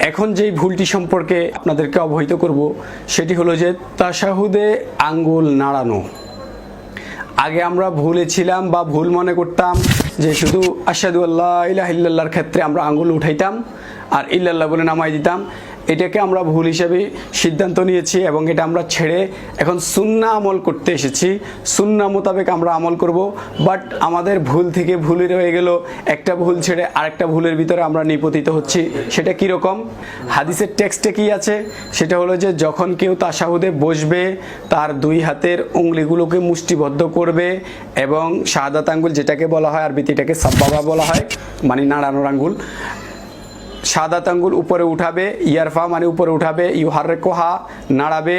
এখন যেই ভুলটি সম্পর্কে আপনাদেরকে অবহিত করব সেটি হলো যে তাশাহুদে আঙ্গুল নাড়ানো। আগে আমরা ভুলে ছিলাম বা ভুল মনে করতাম যে শুধু আশহাদু আল্লা ইলাহা ইল্লাল্লাহর ক্ষেত্রে আমরা আঙ্গুল উঠাইতাম আর ইল্লাল্লাহ বলে নামাই দিতাম। এটাকে আমরা ভুল হিসেবে সিদ্ধান্ত নিয়েছি এবং এটা আমরা ছেড়ে এখন সুন্নাহ আমল করতে এসেছি। সুন্নাহ মোতাবেক আমরা আমল করব। বাট আমাদের ভুল থেকে ভুলই রয়ে গেল, একটা ভুল ছেড়ে আরেকটা ভুলের ভিতরে আমরা নিপতিত হচ্ছি। সেটা কীরকম? হাদিসের টেক্সটে কি আছে? সেটা হলো যে যখন কেউ তাশাহুদে বসবে তার দুই হাতের উংলিগুলোকে মুষ্টিবদ্ধ করবে এবং শাহাদাত আঙ্গুল যেটাকে বলা হয় আরবিতে এটাকে সাব্বাবা বলা হয়, মানে নাড়ানোর আঙ্গুল। শাহাদাত আঙ্গুল উপরে উঠাবে, ইয়ারফা মানে উপরে উঠাবে, ইউহাররিকুহা নাড়াবে,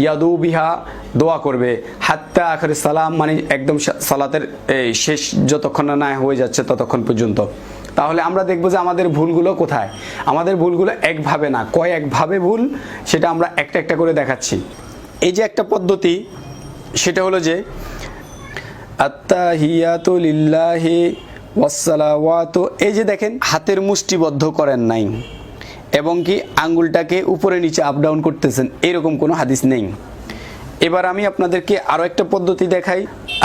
ইয়াদু বিহা দোয়া করবে, হাত্তা আখির সালাম মানে একদম সালাতের শেষ যতক্ষণ না হয়ে যাচ্ছে ততক্ষণ পর্যন্ত। তাহলে আমরা দেখব যে আমাদের ভুলগুলো কোথায়। আমাদের ভুলগুলো একভাবে না, কয়েকভাবে ভুল, সেটা আমরা একটা একটা করে দেখাচ্ছি। এই যে একটা পদ্ধতি, সেটা হলো যে আত্তাহিয়াতু লিল্লাহি ওয়াসসালাওয়াতু, এই যে দেখেন হাতের মুষ্টিবদ্ধ করেন নাই এবং কি আঙ্গুলটাকে উপরে নিচে আপ ডাউন করতেছেন, এরকম কোনো হাদিস নেই। এবার আমি আপনাদেরকে আরও একটা পদ্ধতি দেখাই।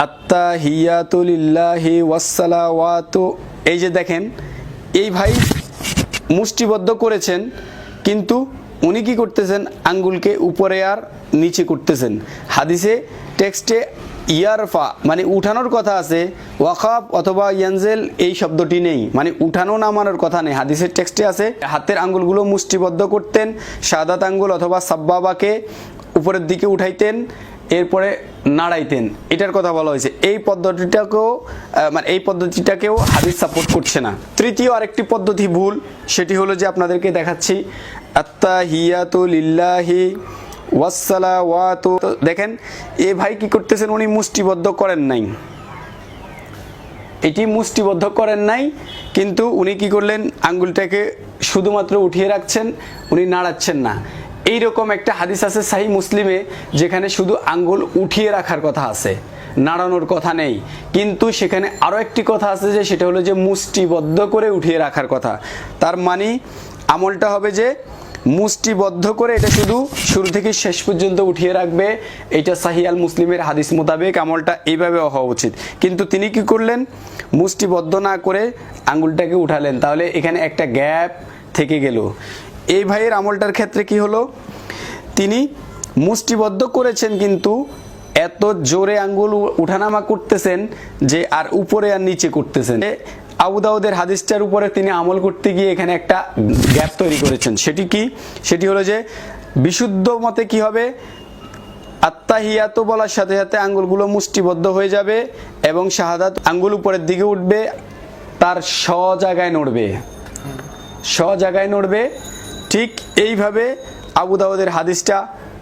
আত্তাহিয়াতু লিল্লাহি ওয়াসসালাওয়াতু, এই যে দেখেন এই ভাই মুষ্টিবদ্ধ করেছেন কিন্তু উনি কি করতেছেন, আঙ্গুলকে উপরে আর নিচে করতেছেন। হাদিসে টেক্সটে ইয়ারফা মানে উঠানোর কথা আছে, ওয়াকাফ অথবা ইয়ানজেল এই শব্দটি নেই, মানে উঠানো নামানোর কথা নেই। হাদিসের টেক্সটে আছে হাতের আঙ্গুলগুলো মুষ্টিবদ্ধ করতেন, শাহাদাত আঙ্গুল অথবা সাব্বাবাকে উপরের দিকে উঠাইতেন, এরপরে নাড়াইতেন, এটার কথা বলা হয়েছে। এই পদ্ধতিটাকেও হাদিস সাপোর্ট করছে না। তৃতীয় আরেকটি পদ্ধতি ভুল, সেটি হলো যে আপনাদেরকে দেখাচ্ছি আত্তাহিয়াতু লিল্লাহি ওয়াসসালাওয়াতু। দেখেন এ ভাই কি করতেছেন, উনি মুষ্টিবদ্ধ করেন নাই, এটি মুষ্টিবদ্ধ করেন নাই কিন্তু উনি কি করলেন, আঙ্গুলটাকে শুধুমাত্র উঠিয়ে রাখছেন, উনি নাড়াচ্ছেন না। এইরকম একটা হাদিস আছে সহিহ মুসলিমে যেখানে শুধু আঙ্গুল উঠিয়ে রাখার কথা আছে, নাড়ানোর কথা নেই। কিন্তু সেখানে আরও একটি কথা আছে যে সেটা হলো যে মুষ্টিবদ্ধ করে উঠিয়ে রাখার কথা। তার মানে আমলটা হবে যে মুষ্টিবদ্ধ করে এটা শুধু শুরু থেকে শেষ পর্যন্ত উঠিয়ে রাখবে। এটা সহিহ আল মুসলিমের হাদিস মোতাবেক আমলটা এইভাবে হওয়া উচিত। কিন্তু তিনি কি করলেন, মুষ্টিবদ্ধ না করে আঙ্গুলটাকে উঠালেন, তাহলে এখানে একটা গ্যাপ থেকে গেল। এই ভাইয়ের আমলটার ক্ষেত্রে কি হলো, তিনি মুষ্টিবদ্ধ করেছেন কিন্তু এত জোরে আঙ্গুল উঠানামা করতেছেন যে আর উপরে আর নিচে করতেছেন। আবু দাউদের হাদিসটার উপরে তিনি আমল করতে গিয়ে এখানে একটা গ্যাপ তৈরি করেছেন। সেটি কি? সেটি হলো যে বিশুদ্ধ মতে কি হবে, আত্তাহিয়াতু বলার সাথে সাথে আঙ্গুলগুলো মুষ্টিবদ্ধ হয়ে যাবে এবং শাহাদাত আঙ্গুল উপরের দিকে উঠবে, তার জায়গায় নড়বে। ঠিক এইভাবে আবু দাউদের হাদিসটা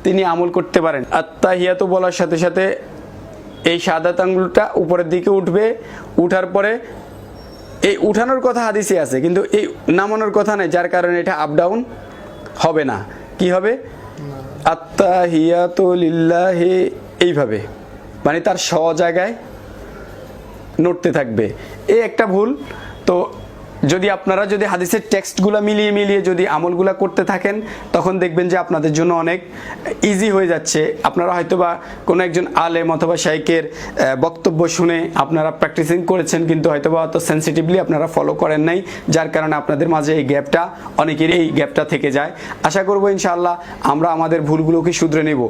তিনি আমল করতে পারেন। আত্তাহিয়াতু বলার সাথে সাথে এই শাহাদাত আঙ্গুলটা উপরের দিকে উঠবে, উঠার পরে এই উঠানোর কথা হাদিসে আছে কিন্তু এই নামানোর কথা নেই, যার কারণে এটা আপ ডাউন হবে না। কি হবে, আত্তাহিয়াতু লিল্লাহি এইভাবে, মানে তার জায়গায় নড়তে থাকবে। এই একটা ভুল। তো আপনারা যদি হাদিসের টেক্সটগুলো মিলিয়ে যদি আমলগুলো করতে থাকেন তখন দেখবেন যে আপনাদের জন্য অনেক ইজি হয়ে যাচ্ছে। আপনারা হয়তোবা কোনো একজন আলেম অথবা শাইখের বক্তব্য শুনে আপনারা প্র্যাকটিসিং করেছেন কিন্তু হয়তোবা অত সেন্সিটিভলি আপনারা ফলো করেন নাই, যার কারণে আপনাদের মাঝে এই গ্যাপটা, অনেকেরই এই গ্যাপটা থেকে যায়। আশা করব ইনশাআল্লাহ আমরা আমাদের ভুলগুলোকে শুধরে নেব।